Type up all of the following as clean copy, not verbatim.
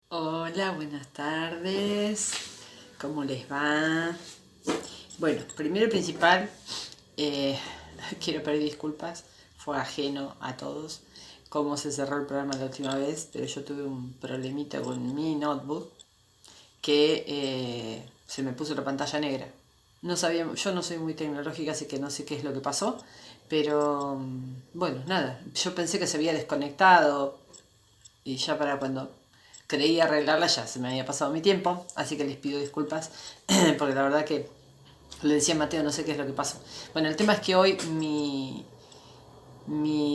Hola, buenas tardes. ¿Cómo les va? Bueno, primero y principal, eh, quiero pedir disculpas. Fue ajeno a todos cómo se cerró el programa la última vez, pero yo tuve un problemita con mi notebook que se me puso la pantalla negra. No sabía, yo no soy muy tecnológica, así que no sé qué es lo que pasó, pero bueno, nada, yo pensé que se había desconectado y ya para cuando creí arreglarla ya se me había pasado mi tiempo, así que les pido disculpas porque la verdad que le decía a Mateo, no sé qué es lo que pasó. Bueno, el tema es que hoy mi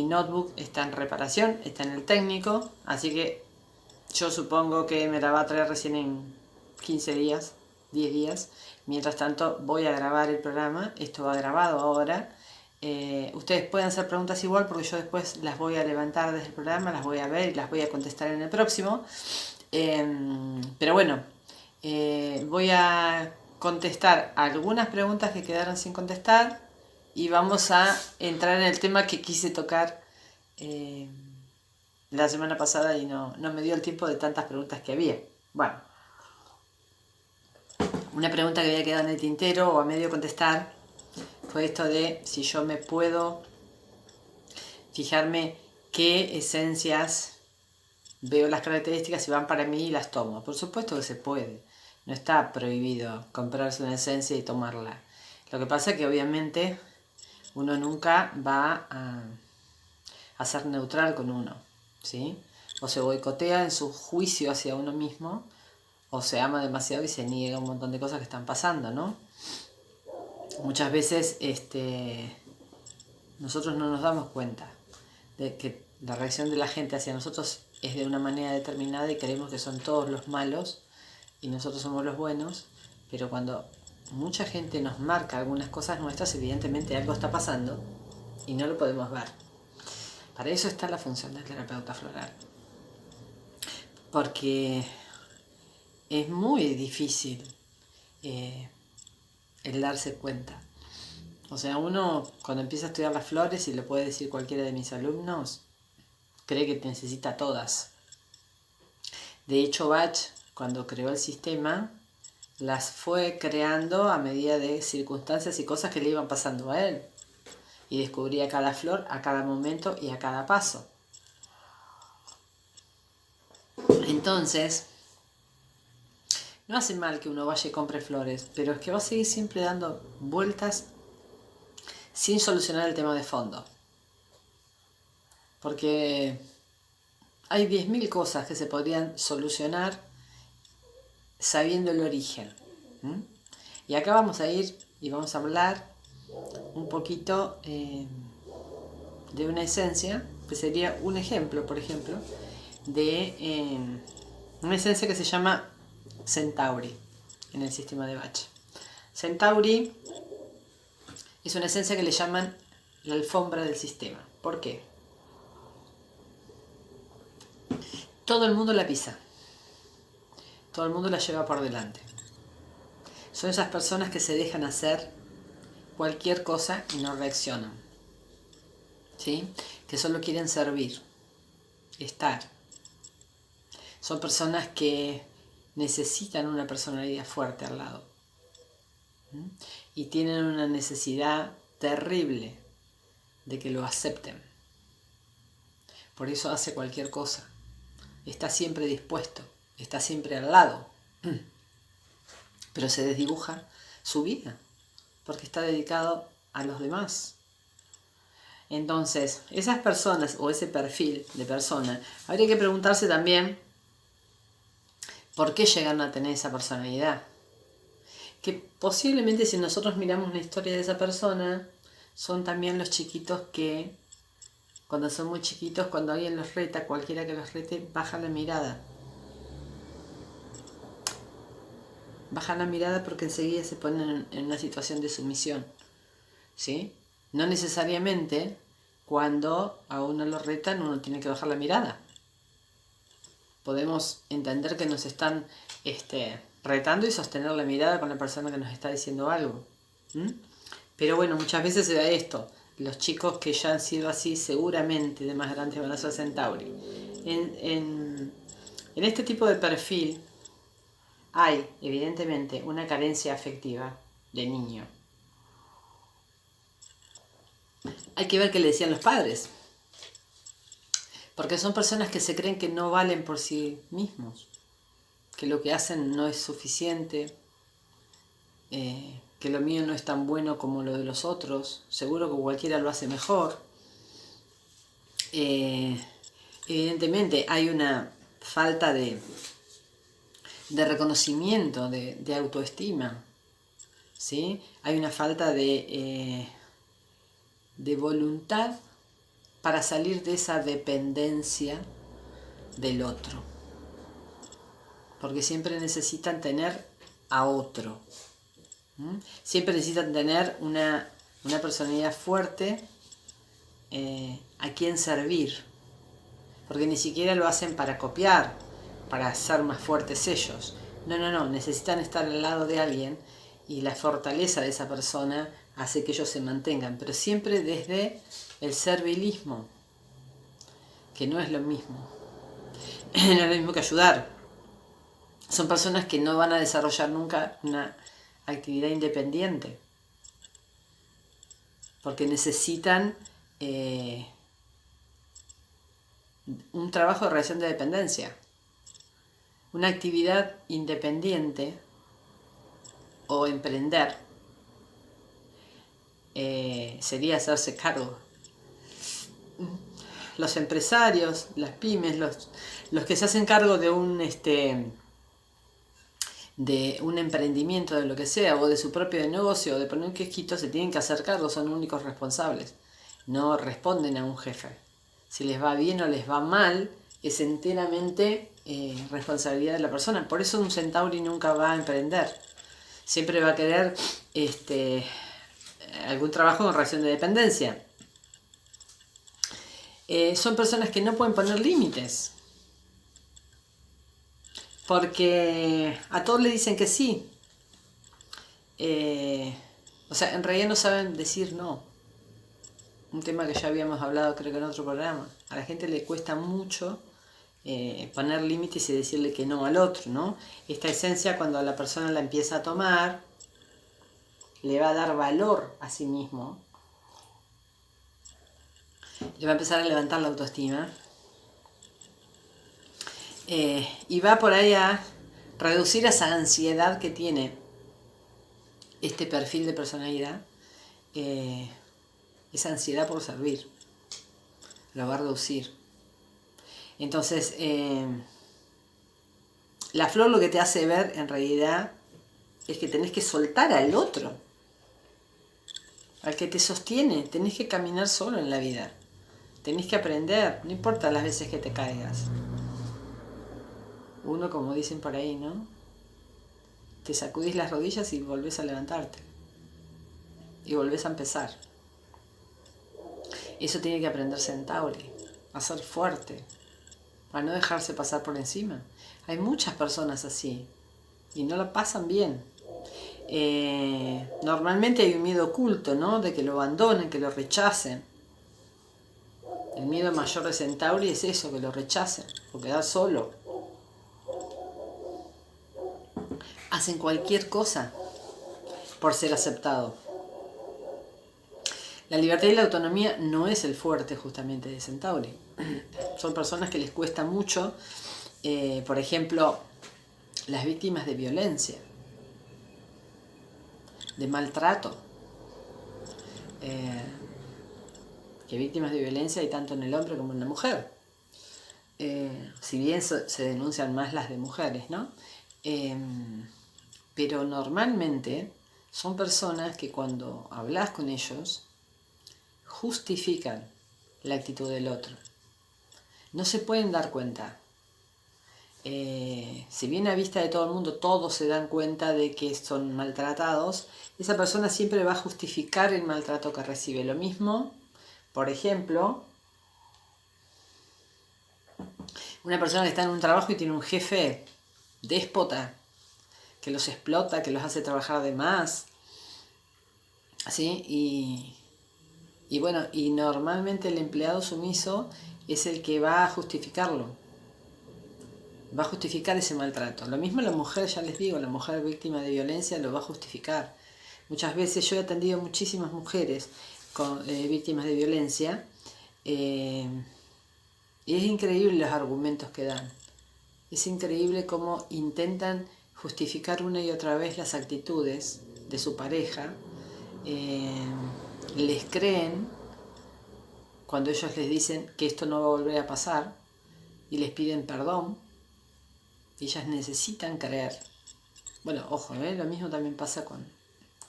notebook está en reparación, está en el técnico, así que yo supongo que me la va a traer recién en 15 días, 10 días. Mientras tanto voy a grabar el programa, esto va grabado ahora. Ustedes pueden hacer preguntas igual porque yo después las voy a levantar desde el programa, las voy a ver y las voy a contestar en el próximo. Pero bueno, voy a contestar algunas preguntas que quedaron sin contestar y vamos a entrar en el tema que quise tocar eh, la semana pasada y no me dio el tiempo de tantas preguntas que había. Bueno, una pregunta que había quedado en el tintero o a medio contestar fue esto de si yo me puedo fijarme qué esencias veo las características y van para mí y las tomo. Por supuesto que se puede. No está prohibido comprarse una esencia y tomarla. Lo que pasa es que obviamente uno nunca va a ser neutral con uno, ¿sí? O se boicotea en su juicio hacia uno mismo, o se ama demasiado y se niega un montón de cosas que están pasando, ¿no? Muchas veces nosotros no nos damos cuenta de que la reacción de la gente hacia nosotros es de una manera determinada y creemos que son todos los malos y nosotros somos los buenos, pero cuando mucha gente nos marca algunas cosas nuestras, evidentemente algo está pasando y no lo podemos ver. Para eso está la función del terapeuta floral, porque es muy difícil eh, el darse cuenta. O sea, uno cuando empieza a estudiar las flores, y lo puede decir cualquiera de mis alumnos, cree que necesita todas. De hecho, Bach, cuando creó el sistema, las fue creando a medida de circunstancias y cosas que le iban pasando a él. Y descubría cada flor a cada momento y a cada paso. Entonces, no hace mal que uno vaya y compre flores, pero es que va a seguir siempre dando vueltas sin solucionar el tema de fondo. Porque hay 10.000 cosas que se podrían solucionar sabiendo el origen. ¿Mm? Y acá vamos a ir y vamos a hablar un poquito de una esencia, que sería un ejemplo, por ejemplo, de una esencia que se llama Centauri en el sistema de Bach. Centauri es una esencia que le llaman la alfombra del sistema. ¿Por qué? Todo el mundo la pisa, todo el mundo la lleva por delante. Son esas personas que se dejan hacer cualquier cosa y no reaccionan, ¿sí? Que solo quieren servir, estar. Son personas que necesitan una personalidad fuerte al lado. Y tienen una necesidad terrible de que lo acepten. Por eso hace cualquier cosa. Está siempre dispuesto, está siempre al lado. Pero se desdibuja su vida, porque está dedicado a los demás. Entonces, esas personas o ese perfil de persona, habría que preguntarse también por qué llegan a tener esa personalidad. Que posiblemente si nosotros miramos la historia de esa persona, son también los chiquitos que, cuando son muy chiquitos, cuando alguien los reta, cualquiera que los rete, bajan la mirada. Bajan la mirada porque enseguida se ponen en una situación de sumisión, ¿sí? No necesariamente cuando a uno lo retan uno tiene que bajar la mirada. Podemos entender que nos están retando y sostener la mirada con la persona que nos está diciendo algo. Pero bueno, muchas veces se da esto. Los chicos que ya han sido así seguramente de más grandes van a ser Centauri. En En este tipo de perfil hay, evidentemente, una carencia afectiva de niño. Hay que ver qué le decían los padres. Porque son personas que se creen que no valen por sí mismos, que lo que hacen no es suficiente, que lo mío no es tan bueno como lo de los otros, seguro que cualquiera lo hace mejor. Evidentemente hay una falta de reconocimiento, de autoestima, ¿sí? Hay una falta de voluntad para salir de esa dependencia del otro, porque siempre necesitan tener a otro, siempre necesitan tener una personalidad fuerte a quien servir, porque ni siquiera lo hacen para copiar, para ser más fuertes ellos. No, necesitan estar al lado de alguien y la fortaleza de esa persona hace que ellos se mantengan, pero siempre desde el servilismo, que no es lo mismo. No es lo mismo que ayudar. Son personas que no van a desarrollar nunca una actividad independiente, porque necesitan un trabajo de relación de dependencia. Una actividad independiente o emprender sería hacerse cargo. Los empresarios, las pymes, los que se hacen cargo de un emprendimiento, de lo que sea, o de su propio negocio, o de poner un kiosquito, se tienen que hacer cargo, son únicos responsables. No responden a un jefe. Si les va bien o les va mal, es enteramente responsabilidad de la persona. Por eso un Centauri nunca va a emprender. Siempre va a querer algún trabajo en relación de dependencia. Son personas que no pueden poner límites, porque a todos le dicen que sí. O sea, en realidad no saben decir no. Un tema que ya habíamos hablado, creo que en otro programa. A la gente le cuesta mucho poner límites y decirle que no al otro, ¿no? Esta esencia, cuando la persona la empieza a tomar, le va a dar valor a sí mismo, le va a empezar a levantar la autoestima, y va por ahí a reducir esa ansiedad que tiene este perfil de personalidad, esa ansiedad por servir, lo va a reducir. Entonces, la flor lo que te hace ver en realidad es que tenés que soltar al otro, al que te sostiene. Tenés que caminar solo en la vida, tenés que aprender, no importa las veces que te caigas. Uno, como dicen por ahí, ¿no? Te sacudís las rodillas y volvés a levantarte. Y volvés a empezar. Eso tiene que aprender Centauri, a ser fuerte, a no dejarse pasar por encima. Hay muchas personas así y no la pasan bien. Normalmente hay un miedo oculto, ¿no? De que lo abandonen, que lo rechacen. El miedo mayor de Centauri es eso, que lo rechacen, o quedar solo. Hacen cualquier cosa por ser aceptado. La libertad y la autonomía no es el fuerte justamente de Centauri. Son personas que les cuesta mucho, por ejemplo, las víctimas de violencia, de maltrato. Que víctimas de violencia hay tanto en el hombre como en la mujer. Si bien se denuncian más las de mujeres, ¿no? Pero normalmente son personas que cuando hablas con ellos justifican la actitud del otro. No se pueden dar cuenta. Si bien a vista de todo el mundo todos se dan cuenta de que son maltratados, esa persona siempre va a justificar el maltrato que recibe. Lo mismo, por ejemplo, una persona que está en un trabajo y tiene un jefe déspota, que los explota, que los hace trabajar de más, ¿sí? Y bueno, y normalmente el empleado sumiso es el que va a justificarlo. va a justificar ese maltrato. Lo mismo la mujer, ya les digo, la mujer víctima de violencia lo va a justificar. Muchas veces yo he atendido muchísimas mujeres víctimas de violencia y es increíble los argumentos que dan. Es increíble cómo intentan justificar una y otra vez las actitudes de su pareja. Les creen cuando ellos les dicen que esto no va a volver a pasar y les piden perdón. Ellas necesitan creer. Bueno, ojo, lo mismo también pasa con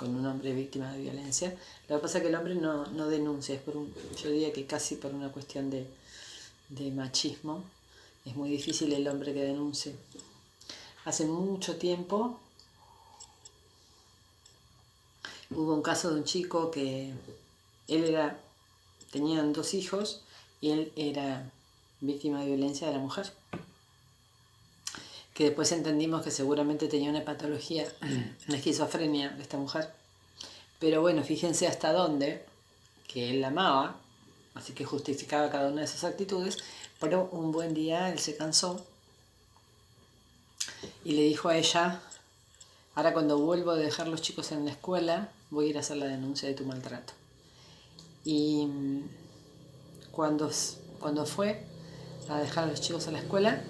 un hombre víctima de violencia. Lo que pasa es que el hombre no denuncia, yo diría que casi por una cuestión de machismo. Es muy difícil el hombre que denuncie. Hace mucho tiempo hubo un caso de un chico que tenían 2 hijos y él era víctima de violencia de la mujer. Que después entendimos que seguramente tenía una patología, una esquizofrenia de esta mujer. Pero bueno, fíjense hasta dónde, que él la amaba, así que justificaba cada una de esas actitudes, pero un buen día él se cansó y le dijo a ella: ahora cuando vuelvo a dejar los chicos en la escuela, voy a ir a hacer la denuncia de tu maltrato. Y cuando fue a dejar a los chicos en la escuela,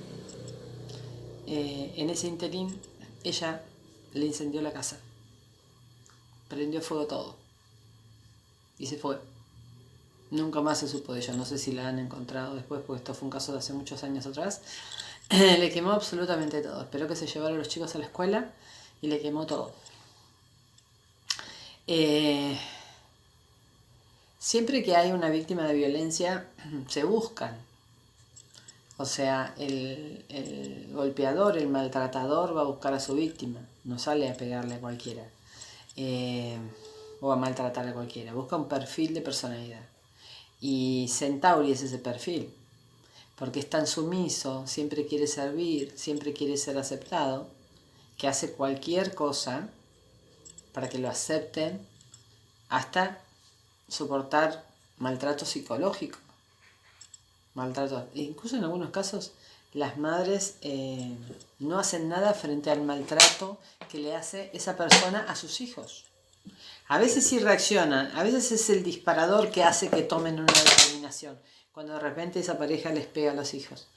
en ese interín ella le incendió la casa, prendió fuego todo y se fue. Nunca más se supo de ella, no sé si la han encontrado después, porque esto fue un caso de hace muchos años atrás. Le quemó absolutamente todo. Esperó que se llevaran los chicos a la escuela y le quemó todo. Siempre que hay una víctima de violencia, se buscan. O sea, el golpeador, el maltratador va a buscar a su víctima. No sale a pegarle a cualquiera. O a maltratar a cualquiera. Busca un perfil de personalidad. Y Centauri es ese perfil. Porque es tan sumiso, siempre quiere servir, siempre quiere ser aceptado, que hace cualquier cosa para que lo acepten, hasta soportar maltrato psicológico. Maltrato. Incluso en algunos casos las madres no hacen nada frente al maltrato que le hace esa persona a sus hijos. A veces sí reaccionan, a veces es el disparador que hace que tomen una determinación, cuando de repente esa pareja les pega a los hijos.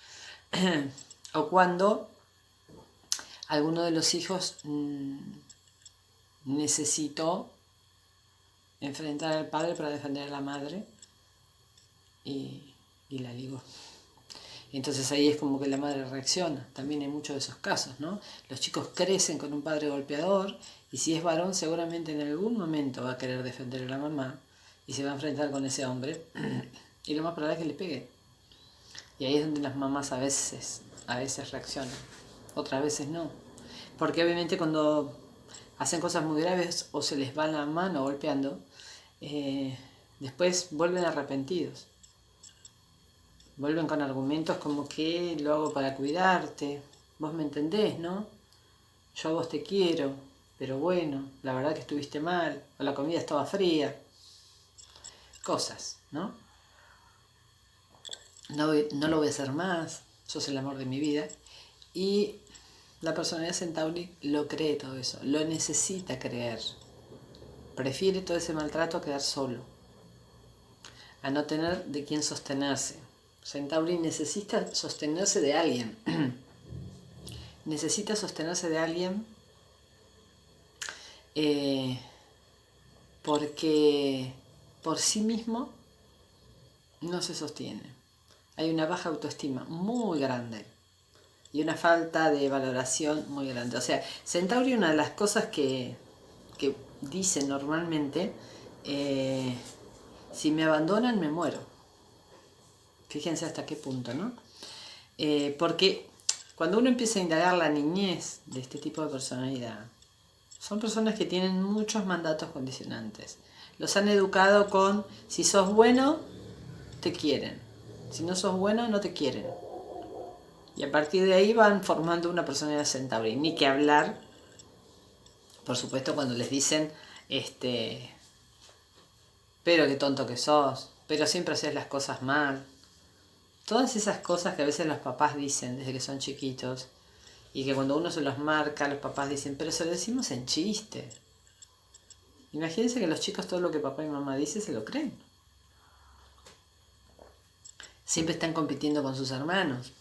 O cuando alguno de los hijos necesitó enfrentar al padre para defender a la madre y la ligó. Entonces ahí es como que la madre reacciona. También hay muchos de esos casos, ¿no? Los chicos crecen con un padre golpeador y si es varón seguramente en algún momento va a querer defender a la mamá y se va a enfrentar con ese hombre y lo más probable es que le pegue. Y ahí es donde las mamás a veces reaccionan, otras veces no. Porque obviamente cuando hacen cosas muy graves o se les va la mano golpeando, después vuelven arrepentidos. Vuelven con argumentos como que lo hago para cuidarte, vos me entendés, ¿no? Yo a vos te quiero, pero bueno, la verdad que estuviste mal, o la comida estaba fría. Cosas, ¿no? No lo voy a hacer más, sos el amor de mi vida. Y la personalidad Centauri lo cree todo eso, lo necesita creer. Prefiere todo ese maltrato a quedar solo, a no tener de quién sostenerse. Centauri necesita sostenerse de alguien. Necesita sostenerse de alguien porque por sí mismo no se sostiene. Hay una baja autoestima muy grande y una falta de valoración muy grande. O sea, Centauri, una de las cosas que dice normalmente, si me abandonan me muero. Fíjense hasta qué punto, ¿no? Porque cuando uno empieza a indagar la niñez de este tipo de personalidad, son personas que tienen muchos mandatos condicionantes. Los han educado con: si sos bueno, te quieren. Si no sos bueno, no te quieren. Y a partir de ahí van formando una personalidad Centauri. Ni que hablar, por supuesto, cuando les dicen, pero qué tonto que sos, pero siempre haces las cosas mal. todas esas cosas que a veces los papás dicen desde que son chiquitos y que cuando uno se los marca, los papás dicen, pero se lo decimos en chiste. Imagínense que los chicos todo lo que papá y mamá dicen se lo creen. Siempre están compitiendo con sus hermanos.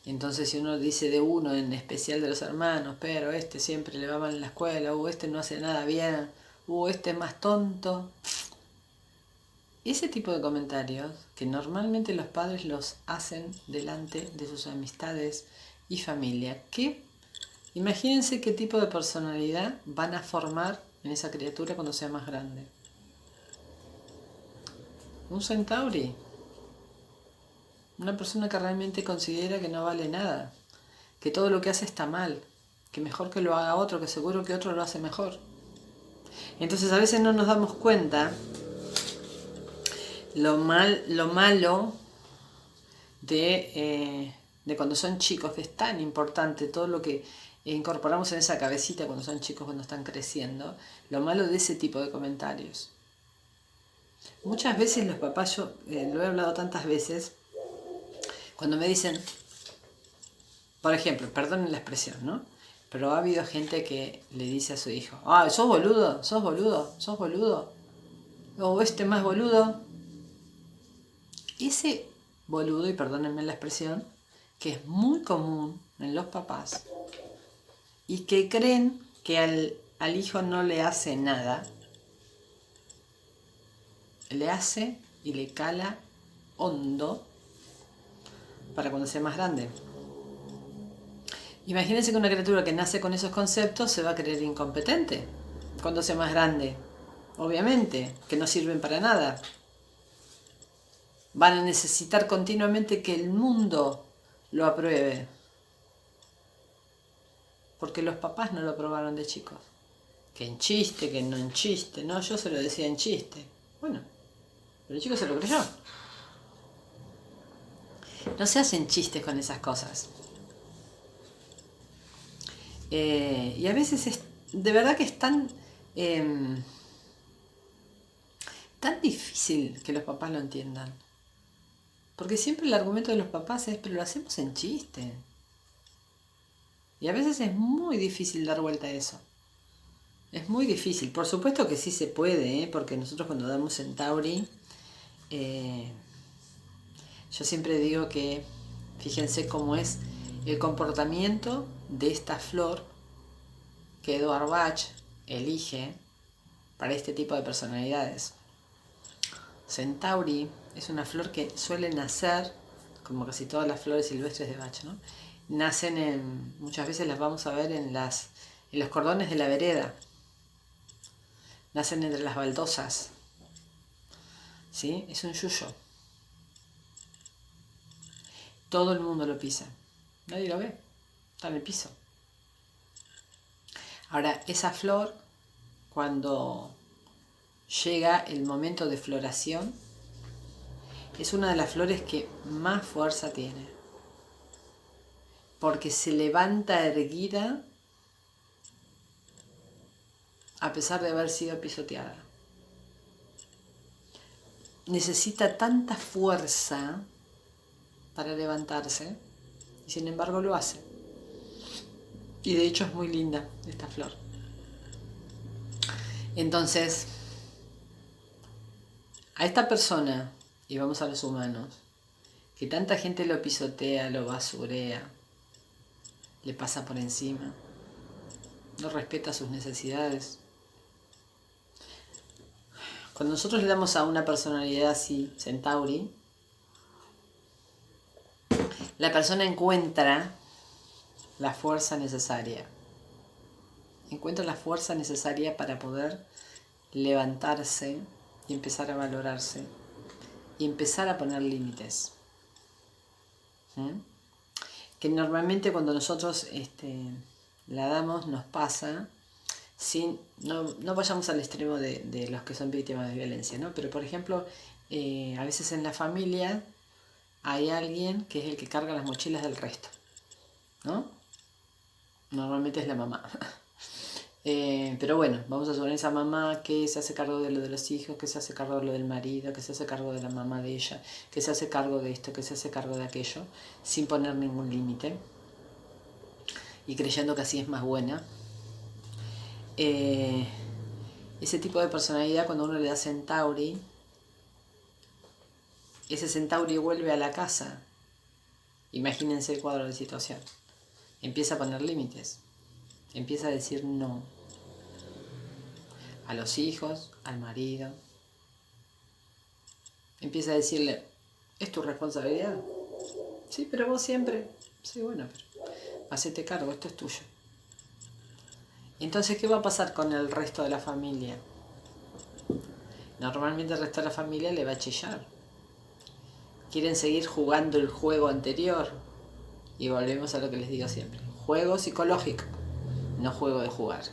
Entonces si uno dice de uno, en especial de los hermanos, pero este siempre le va mal en la escuela, este no hace nada bien, este es más tonto. Ese tipo de comentarios que normalmente los padres los hacen delante de sus amistades y familia, que imagínense qué tipo de personalidad van a formar en esa criatura cuando sea más grande. Un centauri. Una persona que realmente considera que no vale nada, que todo lo que hace está mal, que mejor que lo haga otro, que seguro que otro lo hace mejor. Entonces a veces no nos damos cuenta lo malo de cuando son chicos, que es tan importante todo lo que incorporamos en esa cabecita cuando son chicos, cuando están creciendo, lo malo de ese tipo de comentarios. Muchas veces los papás, yo lo he hablado tantas veces, cuando me dicen, por ejemplo, perdonen la expresión, ¿no? Pero ha habido gente que le dice a su hijo, sos boludo, sos boludo, sos boludo, o este más boludo. Ese boludo, y perdónenme la expresión, que es muy común en los papás, y que creen que al hijo no le hace nada, le hace y le cala hondo para cuando sea más grande. Imagínense que una criatura que nace con esos conceptos se va a creer incompetente cuando sea más grande. Obviamente, que no sirven para nada. Van a necesitar continuamente que el mundo lo apruebe. Porque los papás no lo aprobaron de chicos. Que en chiste, que no en chiste. No, yo se lo decía en chiste. Bueno, pero el chico se lo creyó. No se hacen chistes con esas cosas. Y a veces de verdad que es tan difícil que los papás lo entiendan. Porque siempre el argumento de los papás es, pero lo hacemos en chiste. Y a veces es muy difícil dar vuelta a eso. Es muy difícil. Por supuesto que sí se puede, porque nosotros cuando damos Centauri, yo siempre digo que, fíjense cómo es el comportamiento de esta flor que Edward Bach elige para este tipo de personalidades. Centauri es una flor que suele nacer, como casi todas las flores silvestres de Bach, ¿no? Nacen muchas veces las vamos a ver en los cordones de la vereda. Nacen entre las baldosas. ¿Sí? Es un yuyo. Todo el mundo lo pisa. Nadie lo ve. Está en el piso. Ahora, esa flor, cuando llega el momento de floración, es una de las flores que más fuerza tiene. Porque se levanta erguida a pesar de haber sido pisoteada. Necesita tanta fuerza para levantarse y sin embargo lo hace. Y de hecho es muy linda esta flor. Entonces, a esta persona, y vamos a los humanos, que tanta gente lo pisotea, lo basurea, le pasa por encima, no respeta sus necesidades. Cuando nosotros le damos a una personalidad así, Centauri, la persona encuentra la fuerza necesaria. Encuentra la fuerza necesaria para poder levantarse y empezar a valorarse y empezar a poner límites. Que normalmente cuando nosotros la damos nos pasa, no vayamos al extremo de los que son víctimas de violencia, ¿no? Pero por ejemplo, a veces en la familia hay alguien que es el que carga las mochilas del resto, ¿no? Normalmente es la mamá. Pero bueno, vamos a suponer esa mamá que se hace cargo de lo de los hijos, que se hace cargo de lo del marido, que se hace cargo de la mamá de ella, que se hace cargo de esto, que se hace cargo de aquello, sin poner ningún límite y creyendo que así es más buena. Ese tipo de personalidad, cuando uno le da Centauri, ese Centauri vuelve a la casa. Imagínense el cuadro de situación. Empieza a poner límites. Empieza a decir no. A los hijos, al marido. Empieza a decirle, ¿es tu responsabilidad? Sí, pero vos siempre. Sí, bueno, pero hacete cargo, esto es tuyo. Entonces, ¿qué va a pasar con el resto de la familia? Normalmente el resto de la familia le va a chillar. Quieren seguir jugando el juego anterior. Y volvemos a lo que les digo siempre. Juego psicológico, no juego de jugar.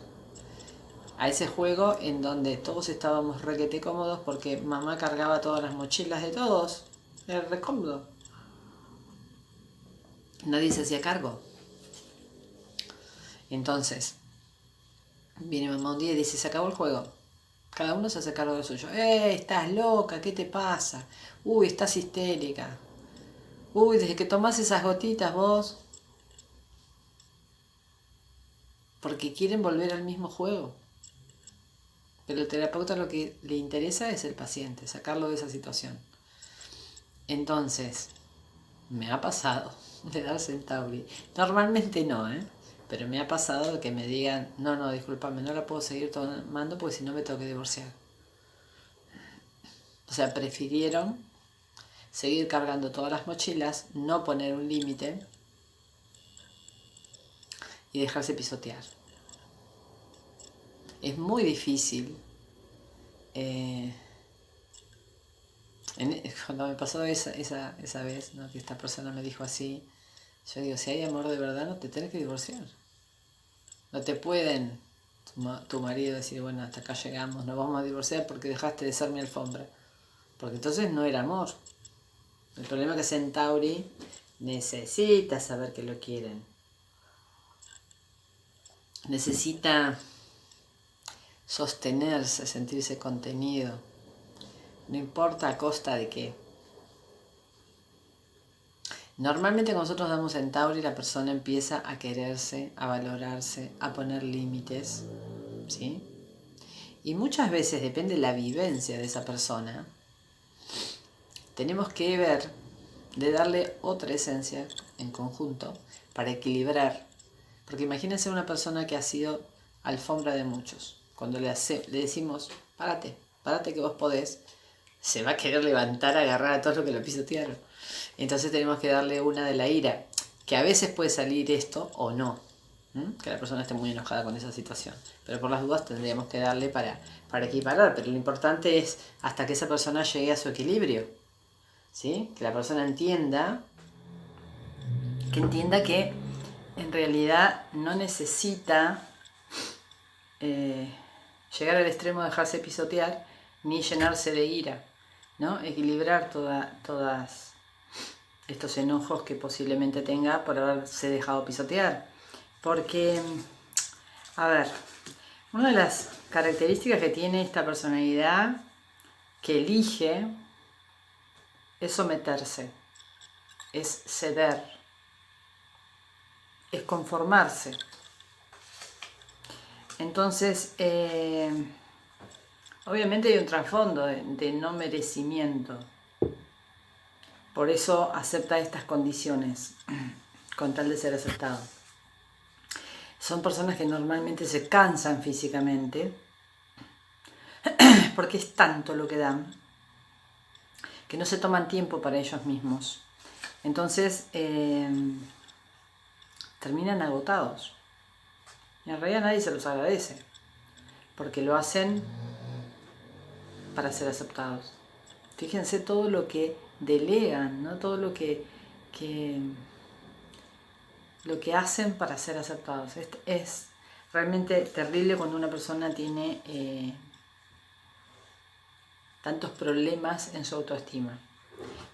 A ese juego en donde todos estábamos requete cómodos porque mamá cargaba todas las mochilas de todos. Era re cómodo. Nadie se hacía cargo. Entonces, viene mamá un día y dice, se acabó el juego. Cada uno se hace cargo de lo suyo. Estás loca, ¿qué te pasa? Uy, estás histérica. Uy, desde que tomás esas gotitas vos. Porque quieren volver al mismo juego. Pero el terapeuta lo que le interesa es el paciente, sacarlo de esa situación. Entonces, me ha pasado de dar Centauri. Normalmente no, pero me ha pasado de que me digan, no, discúlpame, no la puedo seguir tomando porque si no me tengo que divorciar. O sea, prefirieron seguir cargando todas las mochilas, no poner un límite y dejarse pisotear. Es muy difícil. Cuando me pasó esa vez, ¿no? Que esta persona me dijo así, yo digo, si hay amor de verdad no te tenés que divorciar. No te pueden tu marido decir, bueno, hasta acá llegamos, nos vamos a divorciar porque dejaste de ser mi alfombra. Porque entonces no era amor. El problema es que Centauri necesita saber que lo quieren. Necesita sostenerse, sentirse contenido. No importa a costa de qué. Normalmente cuando nosotros damos Centauri, la persona empieza a quererse, a valorarse, a poner límites, ¿sí? Y muchas veces, depende de la vivencia de esa persona, tenemos que ver de darle otra esencia en conjunto para equilibrar. Porque imagínense una persona que ha sido alfombra de muchos. Cuando le decimos, párate que vos podés, se va a querer levantar, agarrar a todos los que lo pisotearon. Entonces tenemos que darle una de la ira, que a veces puede salir esto o no, que la persona esté muy enojada con esa situación. Pero por las dudas tendríamos que darle para equiparar, pero lo importante es hasta que esa persona llegue a su equilibrio, ¿sí? Que la persona entienda que en realidad no necesita llegar al extremo de dejarse pisotear ni llenarse de ira, ¿no? Equilibrar todas estos enojos que posiblemente tenga por haberse dejado pisotear. Porque, a ver, una de las características que tiene esta personalidad que elige es someterse, es ceder, es conformarse. Entonces, obviamente hay un trasfondo de no merecimiento. Por eso acepta estas condiciones, con tal de ser aceptado. Son personas que normalmente se cansan físicamente, porque es tanto lo que dan, que no se toman tiempo para ellos mismos. Entonces, terminan agotados. Y en realidad nadie se los agradece, porque lo hacen para ser aceptados. Fíjense todo lo que delegan, ¿no? Todo lo que hacen para ser aceptados. Es realmente terrible cuando una persona tiene tantos problemas en su autoestima,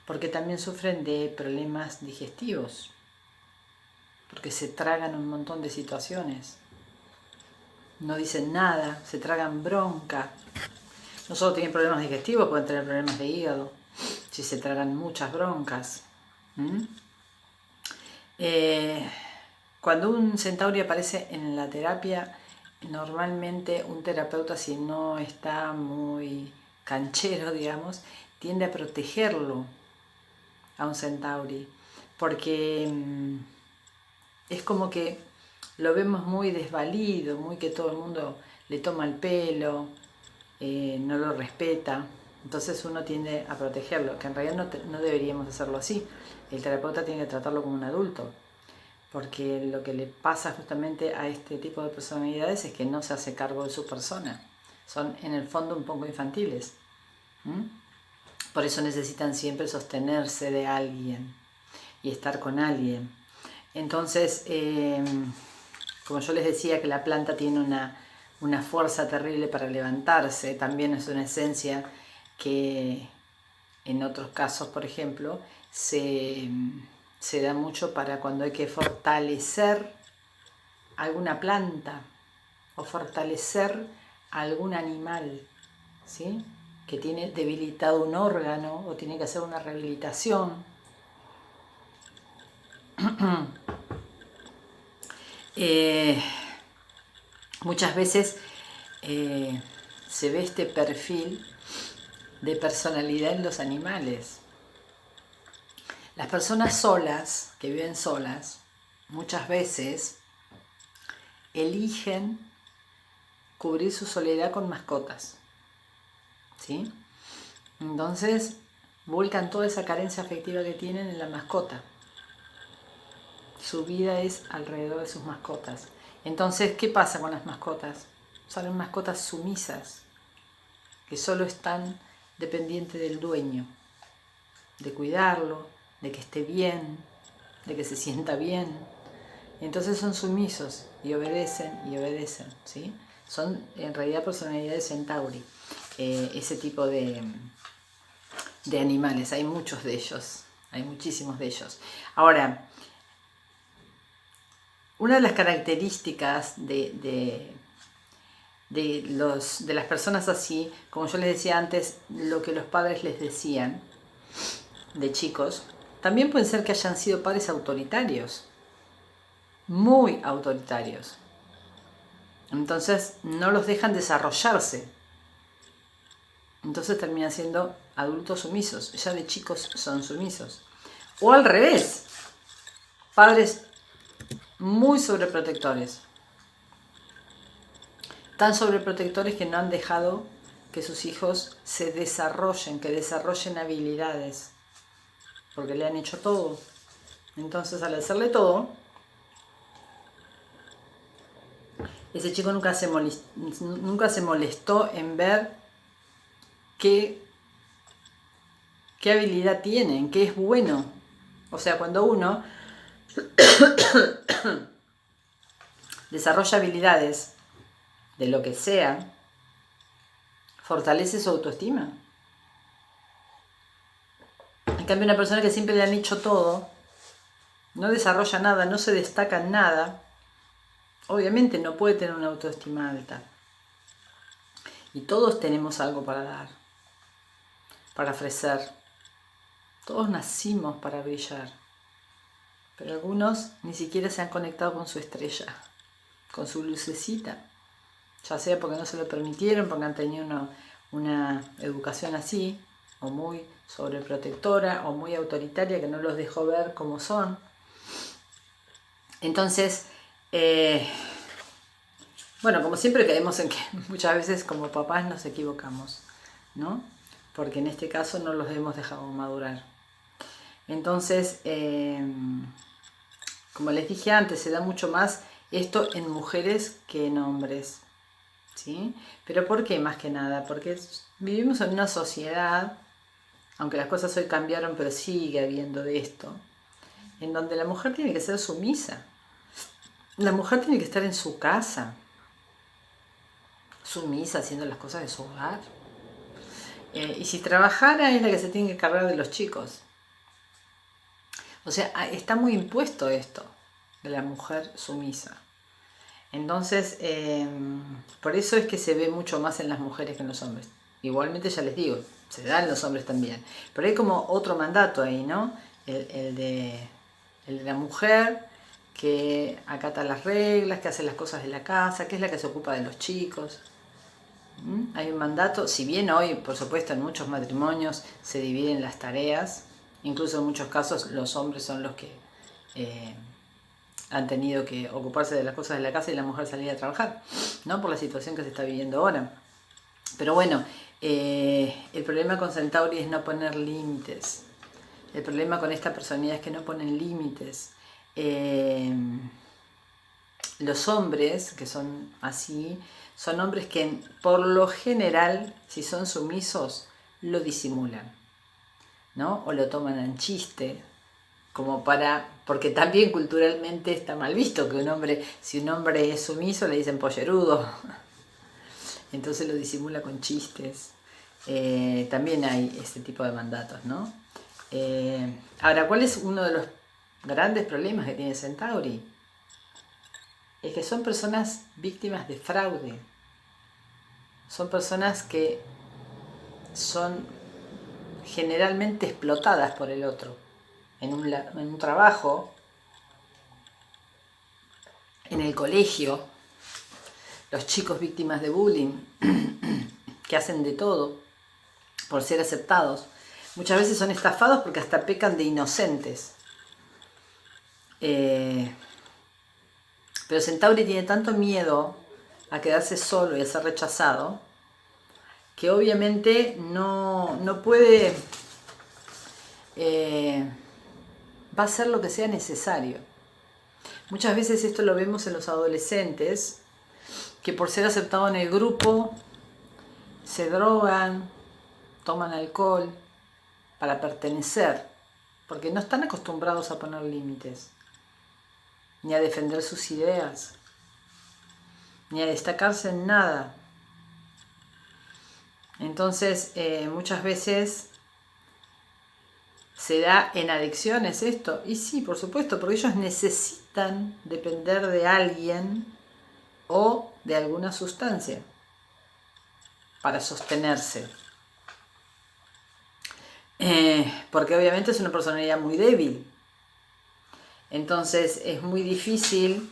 porque también sufren de problemas digestivos, porque se tragan un montón de situaciones. no dicen nada, se tragan bronca. No solo tienen problemas digestivos, pueden tener problemas de hígado, si se tragan muchas broncas. Cuando un centauri aparece en la terapia, normalmente un terapeuta, si no está muy canchero, digamos, tiende a protegerlo a un centauri, porque es como que lo vemos muy desvalido, muy que todo el mundo le toma el pelo, no lo respeta, entonces uno tiende a protegerlo, que en realidad no deberíamos hacerlo así. El terapeuta tiene que tratarlo como un adulto, porque lo que le pasa justamente a este tipo de personalidades es que no se hace cargo de su persona, son en el fondo un poco infantiles. Por eso necesitan siempre sostenerse de alguien y estar con alguien. Entonces, como yo les decía que la planta tiene una fuerza terrible para levantarse, también es una esencia que en otros casos, por ejemplo, se da mucho para cuando hay que fortalecer alguna planta o fortalecer algún animal, ¿sí? Que tiene debilitado un órgano o tiene que hacer una rehabilitación. Muchas veces se ve este perfil de personalidad en los animales. Las personas solas, que viven solas, muchas veces eligen cubrir su soledad con mascotas, ¿sí? Entonces vuelcan toda esa carencia afectiva que tienen en la mascota. Su vida es alrededor de sus mascotas. Entonces, ¿qué pasa con las mascotas? Son mascotas sumisas, que solo están dependientes del dueño, de cuidarlo, de que esté bien, de que se sienta bien. Entonces son sumisos y obedecen, ¿sí? Son en realidad personalidades centauri, ese tipo de animales. Hay muchos de ellos, hay muchísimos de ellos. Ahora, una de las características de las personas así, como yo les decía antes, lo que los padres les decían de chicos, también pueden ser que hayan sido padres autoritarios, muy autoritarios. Entonces no los dejan desarrollarse. Entonces terminan siendo adultos sumisos, ya de chicos son sumisos. O al revés, padres muy sobreprotectores. Tan sobreprotectores que no han dejado que sus hijos se desarrollen, que desarrollen habilidades, porque le han hecho todo. Entonces, al hacerle todo, ese chico nunca se molestó en ver qué habilidad tiene, en qué es bueno. O sea, cuando uno desarrolla habilidades de lo que sea, fortalece su autoestima. En cambio, una persona que siempre le han hecho todo, no desarrolla nada, no se destaca en nada, obviamente no puede tener una autoestima alta. Y todos tenemos algo para dar, para ofrecer. Todos nacimos para brillar, pero algunos ni siquiera se han conectado con su estrella, con su lucecita, ya sea porque no se lo permitieron, porque han tenido una educación así, o muy sobreprotectora, o muy autoritaria, que no los dejó ver cómo son. Entonces, bueno, como siempre caemos en que muchas veces como papás nos equivocamos, ¿no? Porque en este caso no los hemos dejado madurar. Entonces, como les dije antes, se da mucho más esto en mujeres que en hombres, ¿sí? ¿Pero por qué más que nada? Porque vivimos en una sociedad, aunque las cosas hoy cambiaron, pero sigue habiendo de esto, en donde la mujer tiene que ser sumisa. La mujer tiene que estar en su casa, sumisa, haciendo las cosas de su hogar. Y si trabajara es la que se tiene que cargar de los chicos. O sea, está muy impuesto esto de la mujer sumisa. Entonces, por eso es que se ve mucho más en las mujeres que en los hombres. Igualmente, ya les digo, se da en los hombres también. Pero hay como otro mandato ahí, ¿no? El de la mujer que acata las reglas, que hace las cosas de la casa, que es la que se ocupa de los chicos. Hay un mandato, si bien hoy, por supuesto, en muchos matrimonios se dividen las tareas, incluso en muchos casos los hombres son los que han tenido que ocuparse de las cosas de la casa y la mujer salir a trabajar, ¿no? Por la situación que se está viviendo ahora. Pero bueno, el problema con Centauri es no poner límites. El problema con esta personalidad es que no ponen límites. Los hombres que son así, son hombres que por lo general, si son sumisos, lo disimulan, ¿no? O lo toman en chiste, como porque también culturalmente está mal visto que si un hombre es sumiso le dicen pollerudo, entonces lo disimula con chistes. También hay ese tipo de mandatos, ¿no? Ahora, ¿cuál es uno de los grandes problemas que tiene Centauri? Es que son personas víctimas de fraude. Son personas que son generalmente explotadas por el otro. En un trabajo, en el colegio, los chicos víctimas de bullying, que hacen de todo por ser aceptados, muchas veces son estafados porque hasta pecan de inocentes. Pero Centauri tiene tanto miedo a quedarse solo y a ser rechazado, que obviamente no puede, va a hacer lo que sea necesario. Muchas veces esto lo vemos en los adolescentes, que por ser aceptados en el grupo, se drogan, toman alcohol para pertenecer, porque no están acostumbrados a poner límites, ni a defender sus ideas, ni a destacarse en nada. Entonces, muchas veces se da en adicciones esto. Y sí, por supuesto, porque ellos necesitan depender de alguien o de alguna sustancia para sostenerse. Porque obviamente es una personalidad muy débil. Entonces es muy difícil.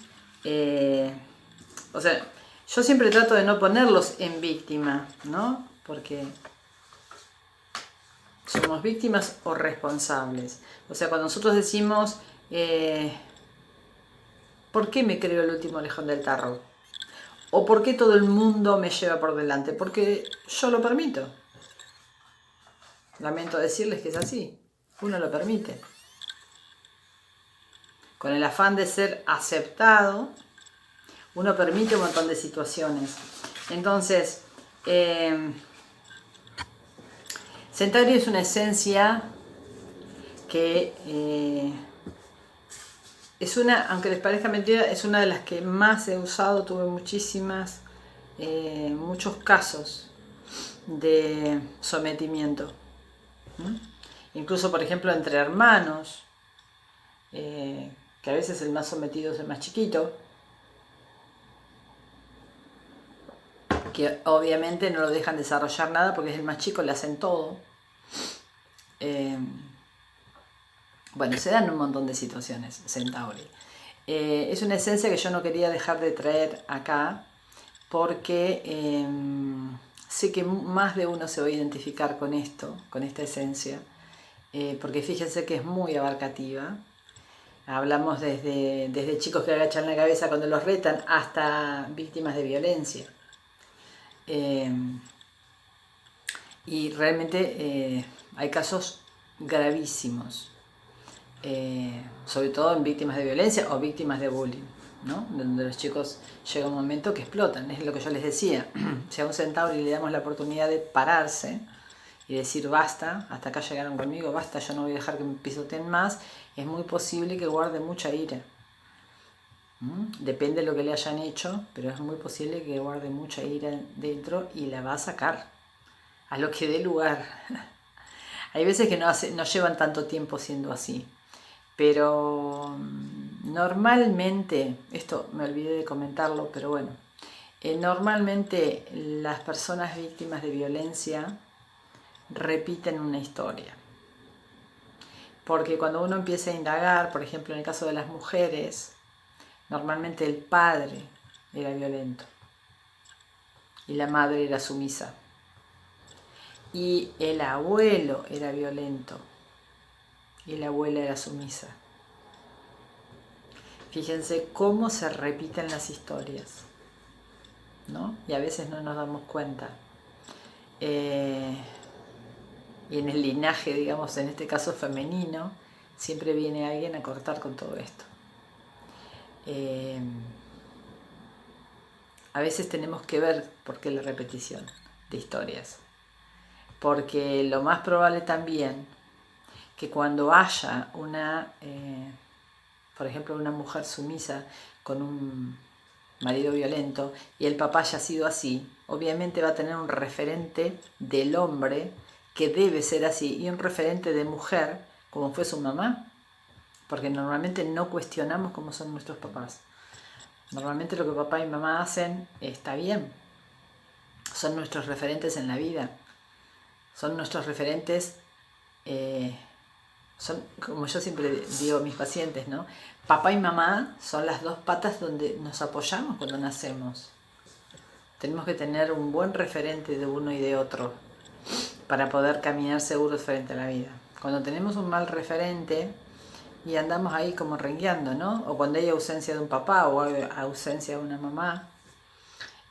O sea, yo siempre trato de no ponerlos en víctima, ¿no? Porque somos víctimas o responsables. O sea, cuando nosotros decimos, ¿por qué me creo el último lejón del tarro? ¿O por qué todo el mundo me lleva por delante? Porque yo lo permito. Lamento decirles que es así. Uno lo permite. Con el afán de ser aceptado, uno permite un montón de situaciones. Entonces, Centauri es una esencia que es aunque les parezca mentira, es una de las que más he usado. Tuve muchos casos de sometimiento. Incluso, por ejemplo, entre hermanos, que a veces el más sometido es el más chiquito, que obviamente no lo dejan desarrollar nada porque es el más chico, le hacen todo. Bueno, se dan un montón de situaciones, Centauri. Es una esencia que yo no quería dejar de traer acá porque sé que más de uno se va a identificar con esto, con esta esencia, porque fíjense que es muy abarcativa. Hablamos desde chicos que agachan la cabeza cuando los retan hasta víctimas de violencia. Y realmente hay casos gravísimos, sobre todo en víctimas de violencia o víctimas de bullying, ¿no? Donde los chicos llega un momento que explotan. Es lo que yo les decía. Si a un Centauri le damos la oportunidad de pararse y decir basta, hasta acá llegaron conmigo, basta, yo no voy a dejar que me pisoteen más, es muy posible que guarde mucha ira. Depende de lo que le hayan hecho, pero es muy posible que guarde mucha ira dentro y la va a sacar a lo que dé lugar. Hay veces que no llevan tanto tiempo siendo así, pero Normalmente, esto me olvidé de comentarlo, pero bueno, normalmente las personas víctimas de violencia repiten una historia. Porque cuando uno empieza a indagar, por ejemplo, en el caso de las mujeres, normalmente el padre era violento y la madre era sumisa. Y el abuelo era violento y la abuela era sumisa. Fíjense cómo se repiten las historias, ¿no? Y a veces no nos damos cuenta. Y en el linaje, digamos, en este caso femenino, siempre viene alguien a cortar con todo esto. A veces tenemos que ver por qué la repetición de historias. Porque lo más probable también que cuando haya una, por ejemplo, una mujer sumisa con un marido violento y el papá haya sido así, obviamente va a tener un referente del hombre que debe ser así y un referente de mujer como fue su mamá, porque normalmente no cuestionamos cómo son nuestros papás. Normalmente lo que papá y mamá hacen está bien, son nuestros referentes en la vida, son nuestros referentes, son, como yo siempre digo a mis pacientes, ¿no? Papá y mamá son las dos patas donde nos apoyamos cuando nacemos. Tenemos que tener un buen referente de uno y de otro para poder caminar seguros frente a la vida. Cuando tenemos un mal referente y andamos ahí como rengueando, ¿no? O cuando hay ausencia de un papá o hay ausencia de una mamá.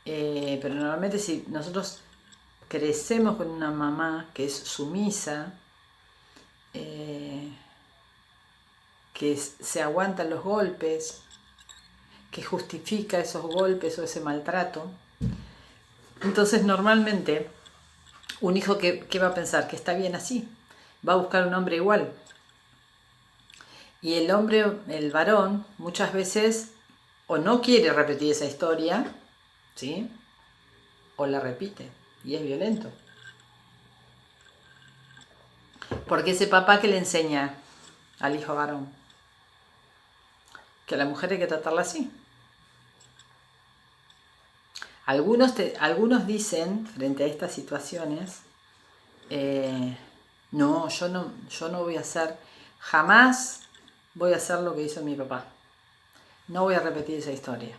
Pero normalmente si nosotros crecemos con una mamá que es sumisa, que se aguantan los golpes, que justifica esos golpes o ese maltrato, entonces normalmente un hijo que va a pensar que está bien así, va a buscar un hombre igual. Y el hombre, el varón, muchas veces o no quiere repetir esa historia, ¿sí? O la repite y es violento. Porque ese papá que le enseña al hijo varón que a la mujer hay que tratarla así. Algunos dicen frente a estas situaciones, no, yo no voy a hacer, jamás voy a hacer lo que hizo mi papá. No voy a repetir esa historia.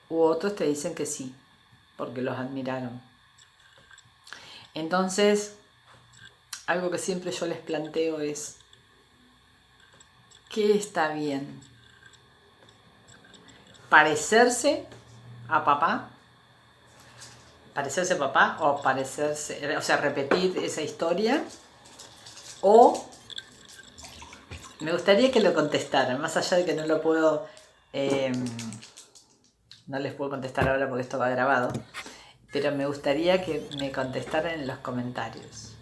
U otros te dicen que sí, porque los admiraron. Entonces, algo que siempre yo les planteo es, ¿qué está bien? ¿Parecerse a papá? ¿Parecerse a papá o parecerse, o sea, repetir esa historia? O me gustaría que lo contestaran, más allá de que no lo puedo, no les puedo contestar ahora porque esto va grabado, pero me gustaría que me contestaran en los comentarios.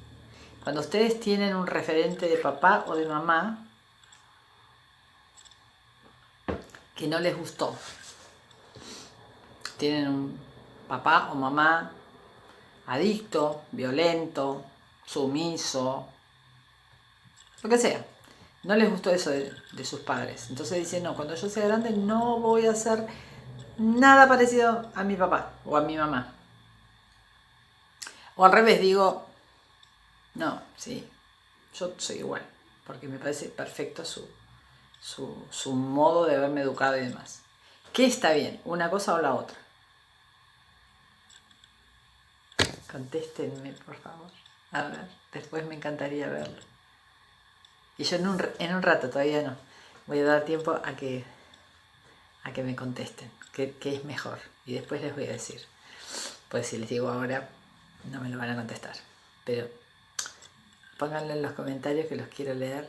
Cuando ustedes tienen un referente de papá o de mamá que no les gustó, tienen un papá o mamá adicto, violento, sumiso, lo que sea, no les gustó eso de sus padres. Entonces dicen, no, cuando yo sea grande no voy a hacer nada parecido a mi papá o a mi mamá. O al revés, digo, no, sí, yo soy igual, porque me parece perfecto su modo de haberme educado y demás. ¿Qué está bien? ¿Una cosa o la otra? Contéstenme, por favor. A ver, después me encantaría verlo. Y yo en un rato, todavía no, voy a dar tiempo a que me contesten, qué es mejor. Y después les voy a decir. Pues si les digo ahora, no me lo van a contestar. Pero pónganlo en los comentarios que los quiero leer,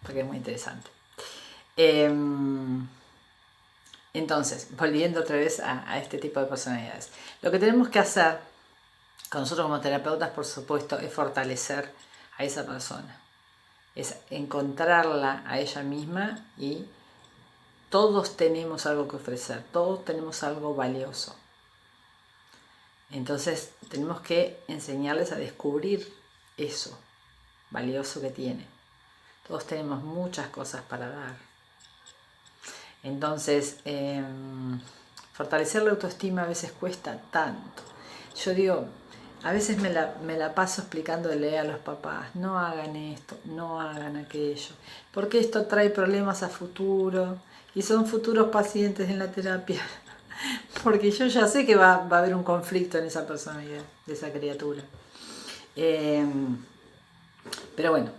porque es muy interesante. Entonces, volviendo otra vez a este tipo de personalidades. Lo que tenemos que hacer con nosotros como terapeutas, por supuesto, es fortalecer a esa persona. Es encontrarla a ella misma y todos tenemos algo que ofrecer, todos tenemos algo valioso. Entonces tenemos que enseñarles a descubrir eso valioso que tiene. Todos tenemos muchas cosas para dar. Entonces, fortalecer la autoestima a veces cuesta tanto. Yo digo, a veces me la paso explicándole a los papás, no hagan esto, no hagan aquello, porque esto trae problemas a futuro y son futuros pacientes en la terapia. Porque yo ya sé que va a haber un conflicto en esa personalidad, de esa criatura. Pero bueno,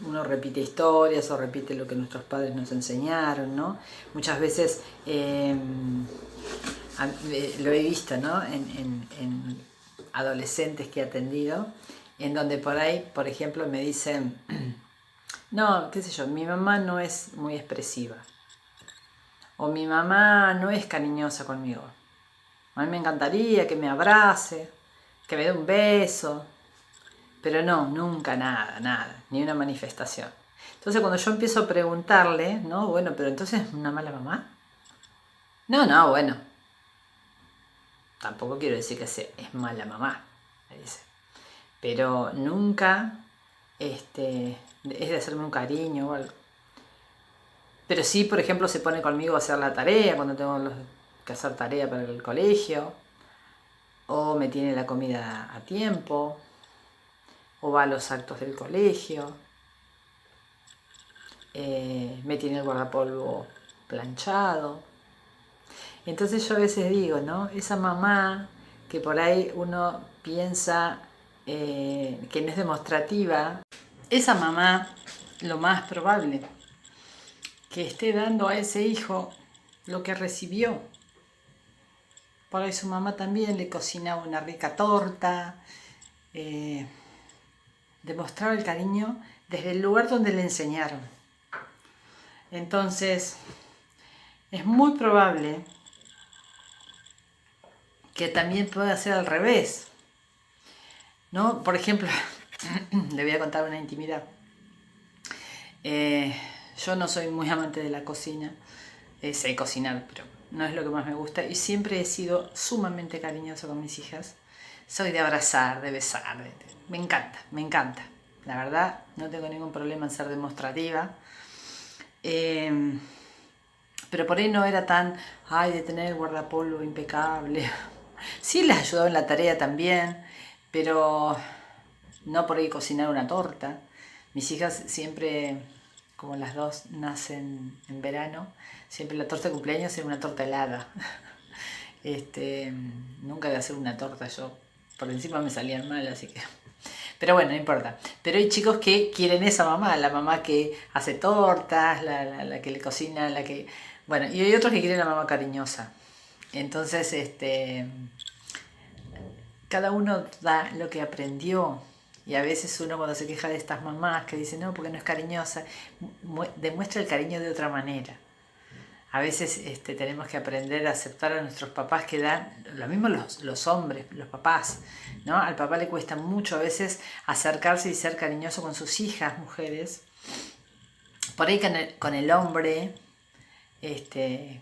uno repite historias o repite lo que nuestros padres nos enseñaron, ¿no? Muchas veces lo he visto, ¿no? En adolescentes que he atendido, en donde por ahí, por ejemplo, me dicen, no, qué sé yo, mi mamá no es muy expresiva, o mi mamá no es cariñosa conmigo. A mí me encantaría que me abrace, que me dé un beso, pero no, nunca nada, ni una manifestación. Entonces cuando yo empiezo a preguntarle, ¿no? Bueno, pero entonces ¿es una mala mamá? No, bueno. Tampoco quiero decir que es mala mamá, me dice. Pero nunca es de hacerme un cariño o algo. Pero sí, por ejemplo, se pone conmigo a hacer la tarea cuando tengo que hacer tarea para el colegio. O me tiene la comida a tiempo. O va a los actos del colegio. Me tiene el guardapolvo planchado. Entonces yo a veces digo, ¿no? Esa mamá que por ahí uno piensa que no es demostrativa, esa mamá, lo más probable, que esté dando a ese hijo lo que recibió. Por ahí su mamá también le cocinaba una rica torta, demostraba el cariño desde el lugar donde le enseñaron. Entonces, es muy probable que también pueda ser al revés, ¿no? Por ejemplo, le voy a contar una intimidad. Yo no soy muy amante de la cocina, sé cocinar, pero no es lo que más me gusta y siempre he sido sumamente cariñoso con mis hijas. Soy de abrazar, de besar, me encanta. La verdad, no tengo ningún problema en ser demostrativa. Pero por ahí no era tan, de tener el guardapolvo impecable. Sí les ayudaba en la tarea también, pero no por ahí cocinar una torta. Mis hijas siempre, como las dos nacen en verano, siempre la torta de cumpleaños era una torta helada. Nunca de hacer una torta yo, por encima me salían mal, así que... Pero bueno, no importa. Pero hay chicos que quieren esa mamá, la mamá que hace tortas, la que le cocina, la que... Bueno, y hay otros que quieren la mamá cariñosa. Entonces, cada uno da lo que aprendió. Y a veces uno cuando se queja de estas mamás que dicen, no, porque no es cariñosa, demuestra el cariño de otra manera. A veces tenemos que aprender a aceptar a nuestros papás que dan, lo mismo los hombres, los papás, ¿no? Al papá le cuesta mucho a veces acercarse y ser cariñoso con sus hijas, mujeres. Por ahí con el hombre,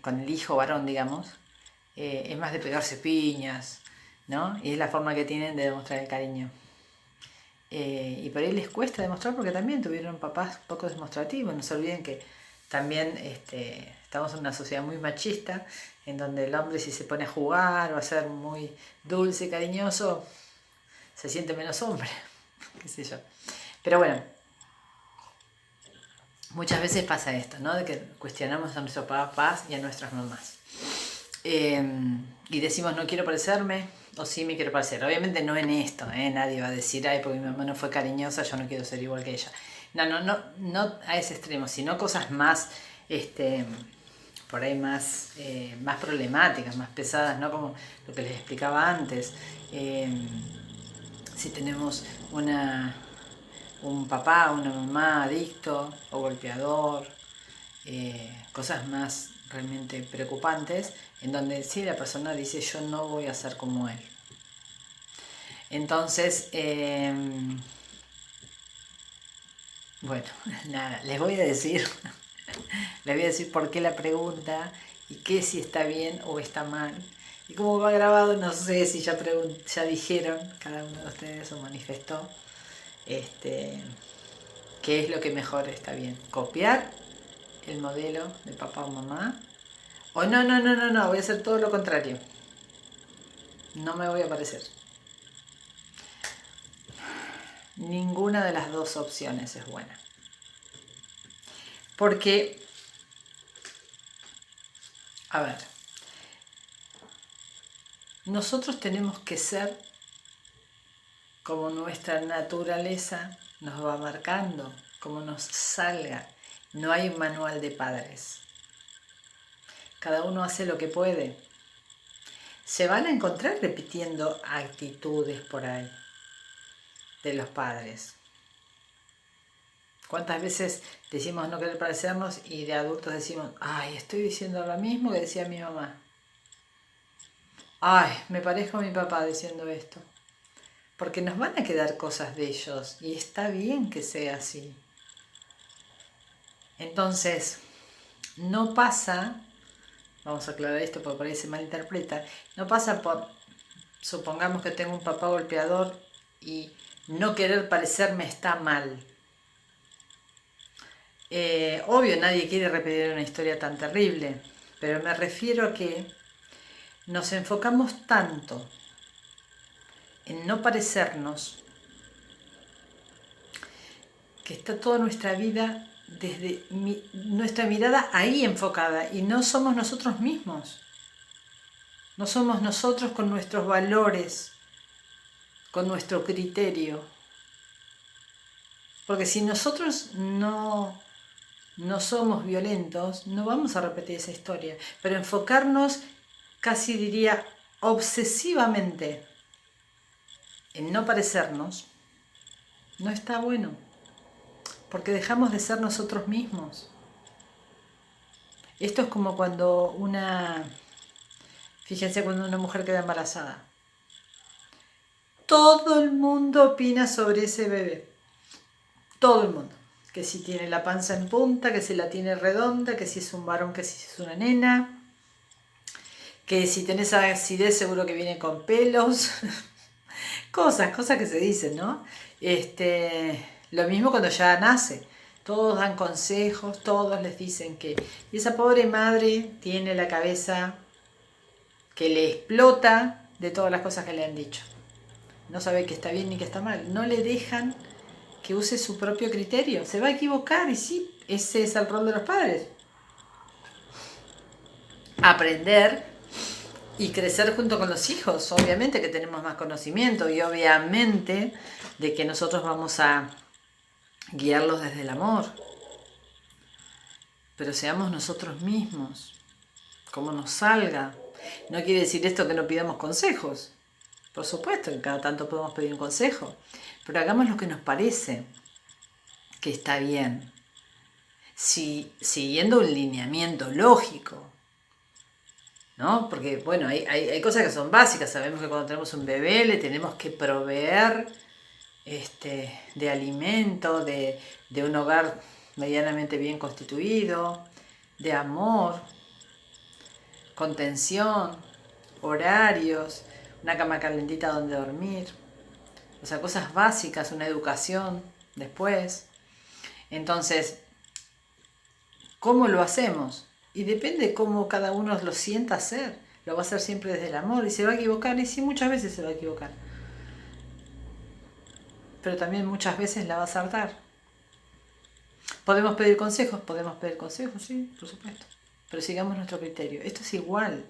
con el hijo varón, digamos, es más de pegarse piñas, ¿no? Y es la forma que tienen de demostrar el cariño. Y por ahí les cuesta demostrar porque también tuvieron papás poco demostrativos. No se olviden que también estamos en una sociedad muy machista, en donde el hombre si se pone a jugar o a ser muy dulce, cariñoso, se siente menos hombre, qué sé yo. Pero bueno, muchas veces pasa esto, ¿no? De que cuestionamos a nuestros papás y a nuestras mamás. Y decimos, no quiero parecerme, o sí me quiero parecer. Obviamente no en esto, nadie va a decir, ay, porque mi mamá no fue cariñosa, yo no quiero ser igual que ella. No a ese extremo, sino cosas más, por ahí más problemáticas, más pesadas, ¿no? Como lo que les explicaba antes. Si tenemos un papá, una mamá adicto o golpeador, cosas más realmente preocupantes, en donde sí la persona dice yo no voy a ser como él. Entonces, bueno, nada, les voy a decir por qué la pregunta y qué si está bien o está mal. Y como va grabado, no sé si ya dijeron, cada uno de ustedes o manifestó, ¿Qué es lo que mejor está bien? ¿Copiar el modelo de papá o mamá? O no, voy a hacer todo lo contrario. No me voy a parecer. Ninguna de las dos opciones es buena. Porque, a ver, nosotros tenemos que ser como nuestra naturaleza nos va marcando, como nos salga. No hay un manual de padres. Cada uno hace lo que puede. Se van a encontrar repitiendo actitudes por ahí de los padres. ¿Cuántas veces decimos no querer parecernos y de adultos decimos, ay, estoy diciendo lo mismo que decía mi mamá? Ay, me parezco a mi papá diciendo esto. Porque nos van a quedar cosas de ellos y está bien que sea así. Entonces, no pasa, vamos a aclarar esto porque por ahí se malinterpreta, no pasa por, supongamos que tengo un papá golpeador y no querer parecerme está mal. Obvio, nadie quiere repetir una historia tan terrible, pero me refiero a que nos enfocamos tanto en no parecernos que está toda nuestra vida desde nuestra mirada ahí enfocada y no somos nosotros mismos. No somos nosotros con nuestros valores, con nuestro criterio. Porque si nosotros no somos violentos, no vamos a repetir esa historia. Pero enfocarnos, casi diría, obsesivamente en no parecernos, no está bueno. Porque dejamos de ser nosotros mismos. Esto es como cuando fíjense cuando una mujer queda embarazada. Todo el mundo opina sobre ese bebé. Todo el mundo. Que si tiene la panza en punta, que si la tiene redonda, que si es un varón, que si es una nena. Que si tenés acidez seguro que viene con pelos. cosas que se dicen, ¿no? Lo mismo cuando ya nace. Todos dan consejos, todos les dicen que... Y esa pobre madre tiene la cabeza que le explota de todas las cosas que le han dicho. No sabe que está bien ni que está mal. No le dejan que use su propio criterio. Se va a equivocar y sí, ese es el rol de los padres. Aprender y crecer junto con los hijos. Obviamente que tenemos más conocimiento y obviamente de que nosotros vamos a guiarlos desde el amor. Pero seamos nosotros mismos, como nos salga. No quiere decir esto que no pidamos consejos. Por supuesto que cada tanto podemos pedir un consejo, pero hagamos lo que nos parece que está bien. Siguiendo un lineamiento lógico, ¿no? Porque, bueno, hay cosas que son básicas. Sabemos que cuando tenemos un bebé le tenemos que proveer de alimento, de un hogar medianamente bien constituido, de amor, contención, horarios, una cama calentita donde dormir, o sea, cosas básicas, una educación después. Entonces, ¿cómo lo hacemos? Y depende cómo cada uno lo sienta hacer. Lo va a hacer siempre desde el amor y se va a equivocar, y sí, muchas veces se va a equivocar. Pero también muchas veces la va a acertar. ¿Podemos pedir consejos? Podemos pedir consejos, sí, por supuesto. Pero sigamos nuestro criterio. Esto es igual.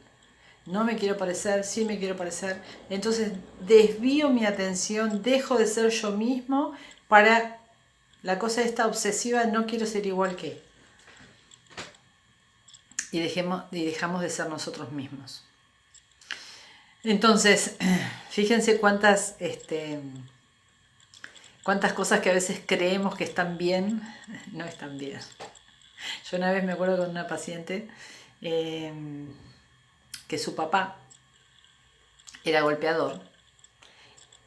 No me quiero parecer, sí me quiero parecer. Entonces desvío mi atención, dejo de ser yo mismo para la cosa esta obsesiva, no quiero ser igual que. Y dejamos de ser nosotros mismos. Entonces, fíjense cuántas cosas que a veces creemos que están bien, no están bien. Yo una vez me acuerdo con una paciente que su papá era golpeador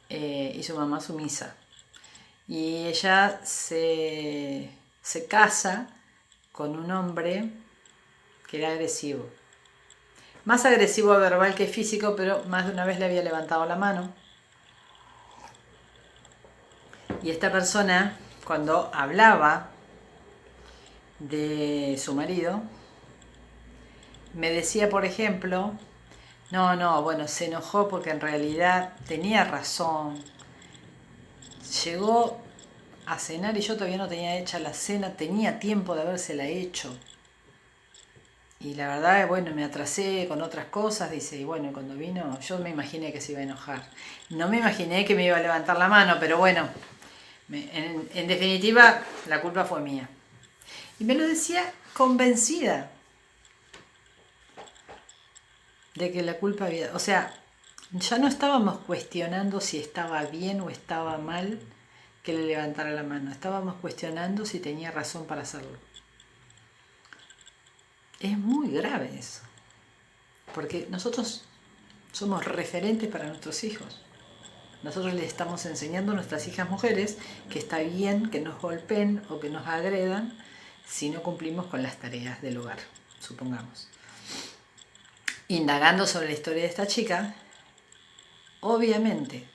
y su mamá sumisa. Y ella se casa con un hombre que era agresivo. Más agresivo verbal que físico, pero más de una vez le había levantado la mano. Y esta persona, cuando hablaba de su marido, me decía, por ejemplo, no, bueno, se enojó porque en realidad tenía razón. Llegó a cenar y yo todavía no tenía hecha la cena, tenía tiempo de habérsela hecho. Y la verdad, bueno, me atrasé con otras cosas, dice, y bueno, cuando vino, yo me imaginé que se iba a enojar. No me imaginé que me iba a levantar la mano, pero bueno, en definitiva, la culpa fue mía. Y me lo decía convencida de que la culpa había... O sea, ya no estábamos cuestionando si estaba bien o estaba mal que le levantara la mano. Estábamos cuestionando si tenía razón para hacerlo. Es muy grave eso. Porque nosotros somos referentes para nuestros hijos. Nosotros les estamos enseñando a nuestras hijas mujeres que está bien que nos golpeen o que nos agredan si no cumplimos con las tareas del hogar, supongamos. Indagando sobre la historia de esta chica, obviamente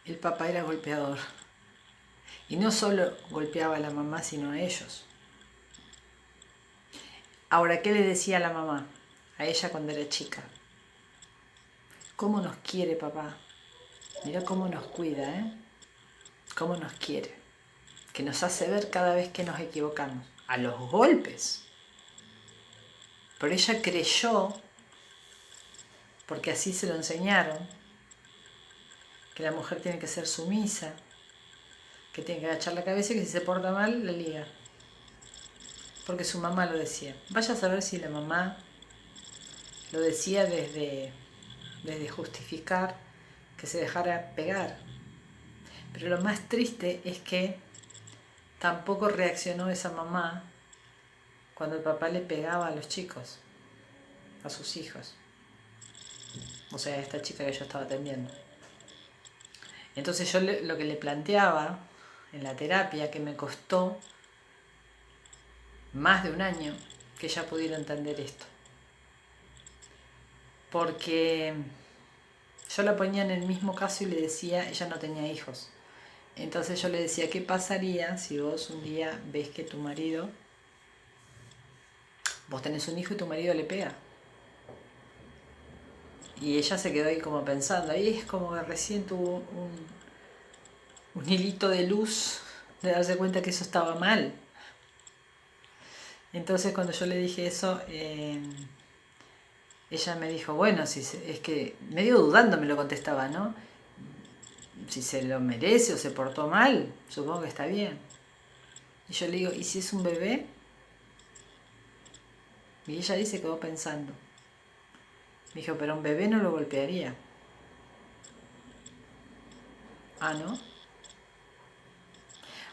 el papá era golpeador. Y no solo golpeaba a la mamá, sino a ellos. Ahora, ¿qué le decía a la mamá? A ella cuando era chica. ¿Cómo nos quiere papá? Mira cómo nos cuida, ¿eh? Cómo nos quiere. Que nos hace ver cada vez que nos equivocamos. A los golpes. Pero ella creyó, porque así se lo enseñaron, que la mujer tiene que ser sumisa, que tiene que agachar la cabeza y que si se porta mal, la liga. Porque su mamá lo decía. Vaya a saber si la mamá lo decía desde justificar que se dejara pegar. Pero lo más triste es que tampoco reaccionó esa mamá cuando el papá le pegaba a los chicos, a sus hijos. O sea, a esta chica que yo estaba atendiendo. Entonces yo lo que le planteaba en la terapia, que me costó más de un año que ella pudiera entender esto. Porque yo la ponía en el mismo caso y le decía, ella no tenía hijos. Entonces yo le decía, ¿qué pasaría si vos un día ves que tu marido, vos tenés un hijo y tu marido le pega? Y ella se quedó ahí como pensando, ahí es como que recién tuvo un hilito de luz de darse cuenta que eso estaba mal. Entonces cuando yo le dije eso, ella me dijo, bueno, si es que medio dudando me lo contestaba, ¿no? Si se lo merece o se portó mal, supongo que está bien. Y yo le digo, ¿y si es un bebé? Y ella ahí se quedó pensando. Me dijo, pero un bebé no lo golpearía. Ah, ¿no? O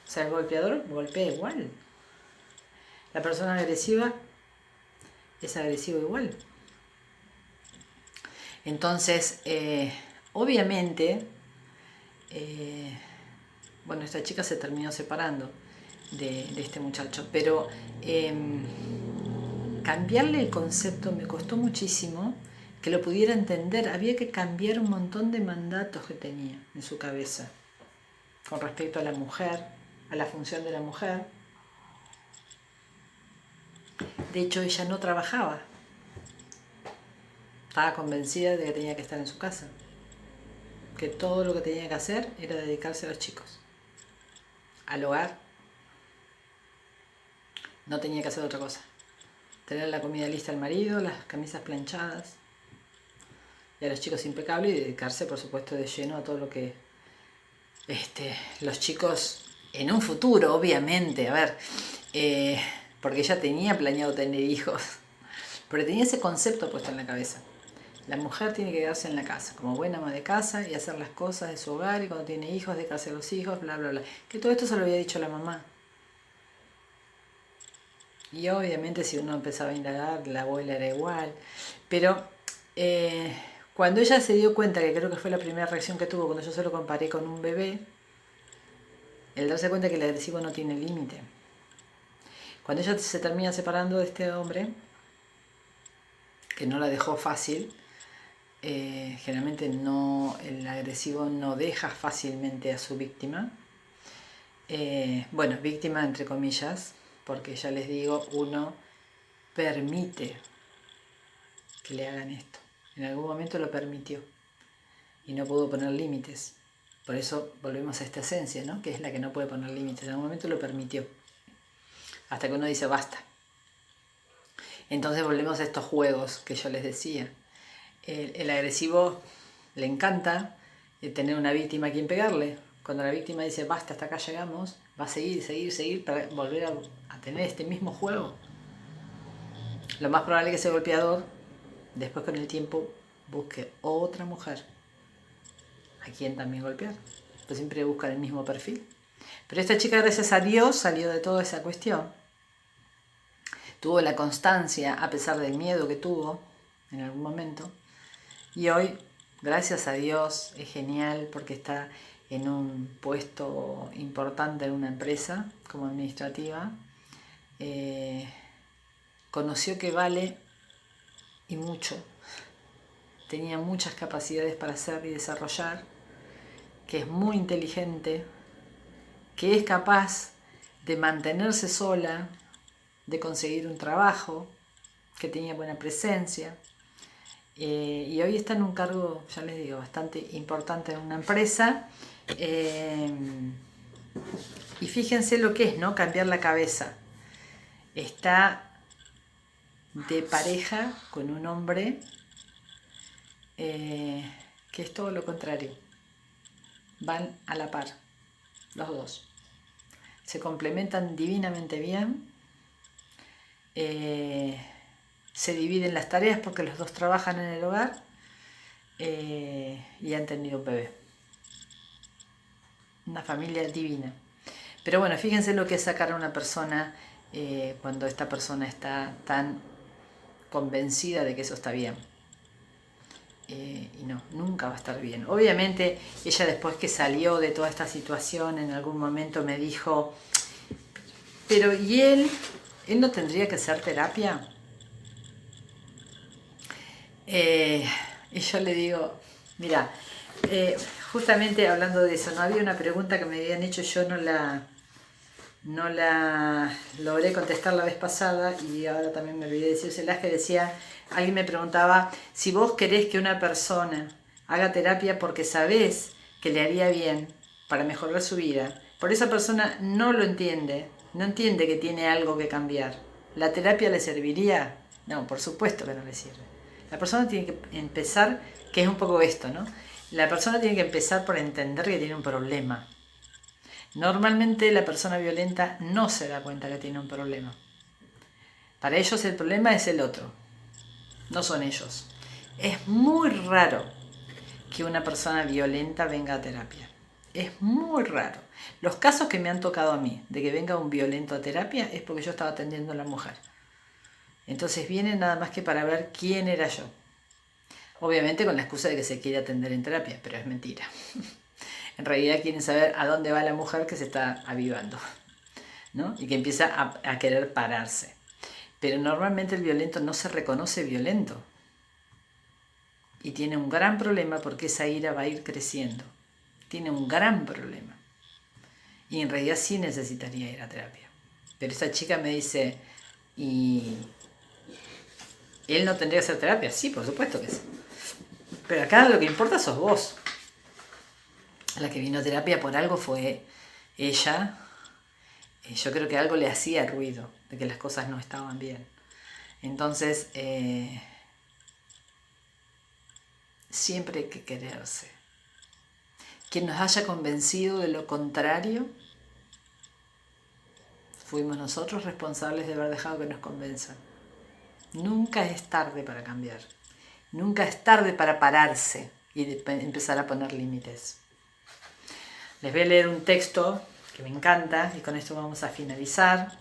sea, el golpeador golpea igual. La persona agresiva es agresiva igual. Entonces, obviamente, bueno, esta chica se terminó separando de este muchacho, pero cambiarle el concepto me costó muchísimo que lo pudiera entender. Había que cambiar un montón de mandatos que tenía en su cabeza con respecto a la mujer, a la función de la mujer. De hecho, ella no trabajaba. Estaba convencida de que tenía que estar en su casa. Que todo lo que tenía que hacer era dedicarse a los chicos. Al hogar. No tenía que hacer otra cosa. Tener la comida lista al marido, las camisas planchadas. Y a los chicos impecables y dedicarse, por supuesto, de lleno a todo lo que los chicos en un futuro, obviamente, a ver, porque ella tenía planeado tener hijos, pero tenía ese concepto puesto en la cabeza. La mujer tiene que quedarse en la casa, como buena ama de casa y hacer las cosas de su hogar y cuando tiene hijos, dedicarse a los hijos, bla, bla, bla. Que todo esto se lo había dicho la mamá. Y obviamente si uno empezaba a indagar, la abuela era igual. Pero cuando ella se dio cuenta, que creo que fue la primera reacción que tuvo cuando yo se lo comparé con un bebé, el darse cuenta que el agresivo no tiene límite. Cuando ella se termina separando de este hombre, que no la dejó fácil, generalmente no, el agresivo no deja fácilmente a su víctima, Bueno, víctima entre comillas, porque ya les digo, uno permite que le hagan esto. En algún momento lo permitió y no pudo poner límites. Por eso volvemos a esta esencia, ¿no? Que es la que no puede poner límites. En algún momento lo permitió. Hasta que uno dice basta. Entonces volvemos a estos juegos que yo les decía. El agresivo le encanta tener una víctima a quien pegarle. Cuando la víctima dice basta, hasta acá llegamos, va a seguir para volver a tener este mismo juego. Lo más probable es que ese golpeador, después con el tiempo, busque otra mujer a quien también golpear. Pues siempre buscan el mismo perfil. Pero esta chica, gracias a Dios, salió de toda esa cuestión. Tuvo la constancia, a pesar del miedo que tuvo en algún momento. Y hoy, gracias a Dios, es genial porque está en un puesto importante en una empresa como administrativa. Conoció que vale y mucho. Tenía muchas capacidades para hacer y desarrollar, que es muy inteligente, que es capaz de mantenerse sola, de conseguir un trabajo, que tenía buena presencia. Y hoy está en un cargo, ya les digo, bastante importante en una empresa. Y fíjense lo que es, ¿no? Cambiar la cabeza. Está de pareja con un hombre que es todo lo contrario. Van a la par, los dos. Se complementan divinamente bien. Se dividen las tareas porque los dos trabajan en el hogar y han tenido un bebé. Una familia divina. Pero bueno, fíjense lo que es sacar a una persona cuando esta persona está tan convencida de que eso está bien. Y no, nunca va a estar bien. Obviamente ella, después que salió de toda esta situación, en algún momento me dijo, pero ¿y él no tendría que hacer terapia? Y yo le digo, mira, justamente hablando de eso, no había una pregunta que me habían hecho, yo no la logré contestar la vez pasada y ahora también me olvidé decírselas, que decía, alguien me preguntaba, si vos querés que una persona haga terapia porque sabés que le haría bien para mejorar su vida, por esa persona no lo entiende, no entiende que tiene algo que cambiar, ¿la terapia le serviría? No, por supuesto que no le sirve. La persona tiene que empezar, que es un poco esto, ¿no? La persona tiene que empezar por entender que tiene un problema. Normalmente la persona violenta no se da cuenta que tiene un problema. Para ellos el problema es el otro, no son ellos. Es muy raro que una persona violenta venga a terapia. Es muy raro. Los casos que me han tocado a mí de que venga un violento a terapia es porque yo estaba atendiendo a la mujer. Entonces vienen nada más que para ver quién era yo. Obviamente con la excusa de que se quiere atender en terapia, pero es mentira. En realidad quieren saber a dónde va la mujer que se está avivando, ¿no? Y que empieza a querer pararse. Pero normalmente el violento no se reconoce violento. Y tiene un gran problema porque esa ira va a ir creciendo. Tiene un gran problema. Y en realidad sí necesitaría ir a terapia. Pero esta chica me dice, ¿y él no tendría que hacer terapia? Sí, por supuesto que sí. Pero acá lo que importa sos vos. La que vino a terapia por algo fue ella. Yo creo que algo le hacía ruido, de que las cosas no estaban bien. Entonces, siempre hay que quererse. Quien nos haya convencido de lo contrario, fuimos nosotros responsables de haber dejado que nos convenzan. Nunca es tarde para cambiar. Nunca es tarde para pararse y empezar a poner límites. Les voy a leer un texto que me encanta y con esto vamos a finalizar,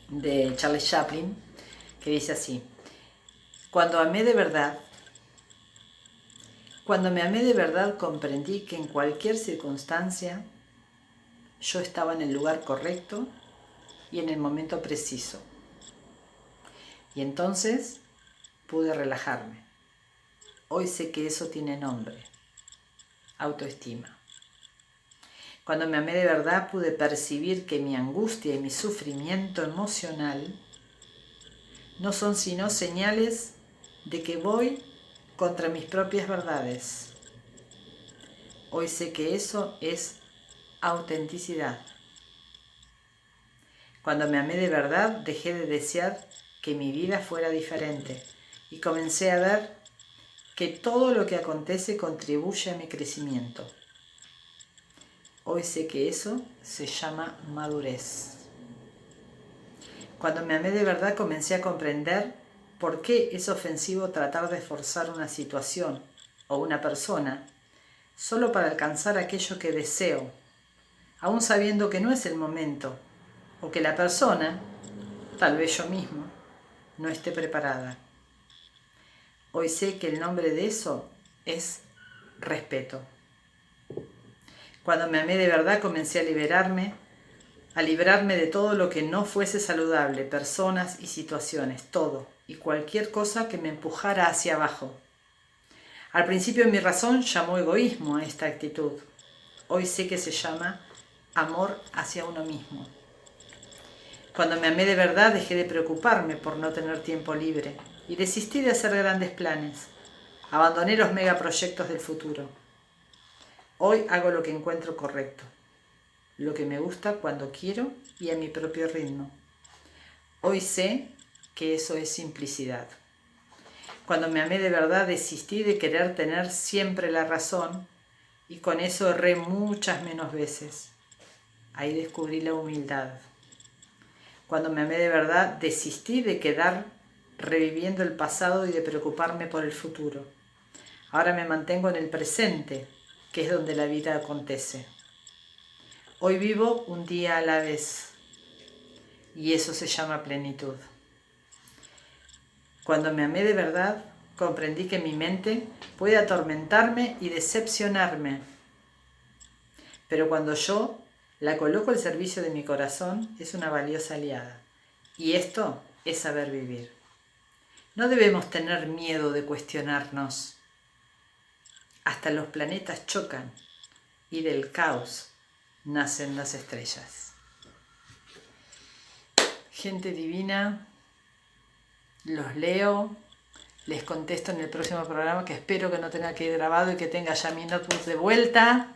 de Charles Chaplin, que dice así: cuando me amé de verdad, comprendí que en cualquier circunstancia yo estaba en el lugar correcto y en el momento preciso. Y entonces pude relajarme. Hoy sé que eso tiene nombre: autoestima. Cuando me amé de verdad pude percibir que mi angustia y mi sufrimiento emocional no son sino señales de que voy contra mis propias verdades. Hoy sé que eso es autenticidad. Cuando me amé de verdad, dejé de desear que mi vida fuera diferente y comencé a ver que todo lo que acontece contribuye a mi crecimiento. Hoy sé que eso se llama madurez. Cuando me amé de verdad, comencé a comprender por qué es ofensivo tratar de forzar una situación o una persona solo para alcanzar aquello que deseo, aún sabiendo que no es el momento o que la persona, tal vez yo mismo, no esté preparada. Hoy sé que el nombre de eso es respeto. Cuando me amé de verdad comencé a librarme de todo lo que no fuese saludable, personas y situaciones, todo y cualquier cosa que me empujara hacia abajo. Al principio mi razón llamó egoísmo a esta actitud. Hoy sé que se llama amor hacia uno mismo. Cuando me amé de verdad dejé de preocuparme por no tener tiempo libre y desistí de hacer grandes planes. Abandoné los megaproyectos del futuro. Hoy hago lo que encuentro correcto, lo que me gusta cuando quiero y a mi propio ritmo. Hoy sé que eso es simplicidad. Cuando me amé de verdad desistí de querer tener siempre la razón y con eso erré muchas menos veces. Ahí descubrí la humildad. Cuando me amé de verdad desistí de quedar reviviendo el pasado y de preocuparme por el futuro. Ahora me mantengo en el presente, que es donde la vida acontece. Hoy vivo un día a la vez y eso se llama plenitud. Cuando me amé de verdad, comprendí que mi mente puede atormentarme y decepcionarme. Pero cuando yo la coloco al servicio de mi corazón, es una valiosa aliada. Y esto es saber vivir. No debemos tener miedo de cuestionarnos. Hasta los planetas chocan y del caos nacen las estrellas. Gente divina, los leo, les contesto en el próximo programa, que espero que no tenga que ir grabado y que tenga ya mi notebook de vuelta.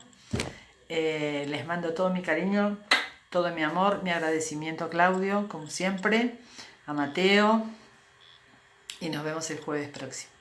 Les mando todo mi cariño, todo mi amor, mi agradecimiento a Claudio, como siempre, a Mateo, y nos vemos el jueves próximo.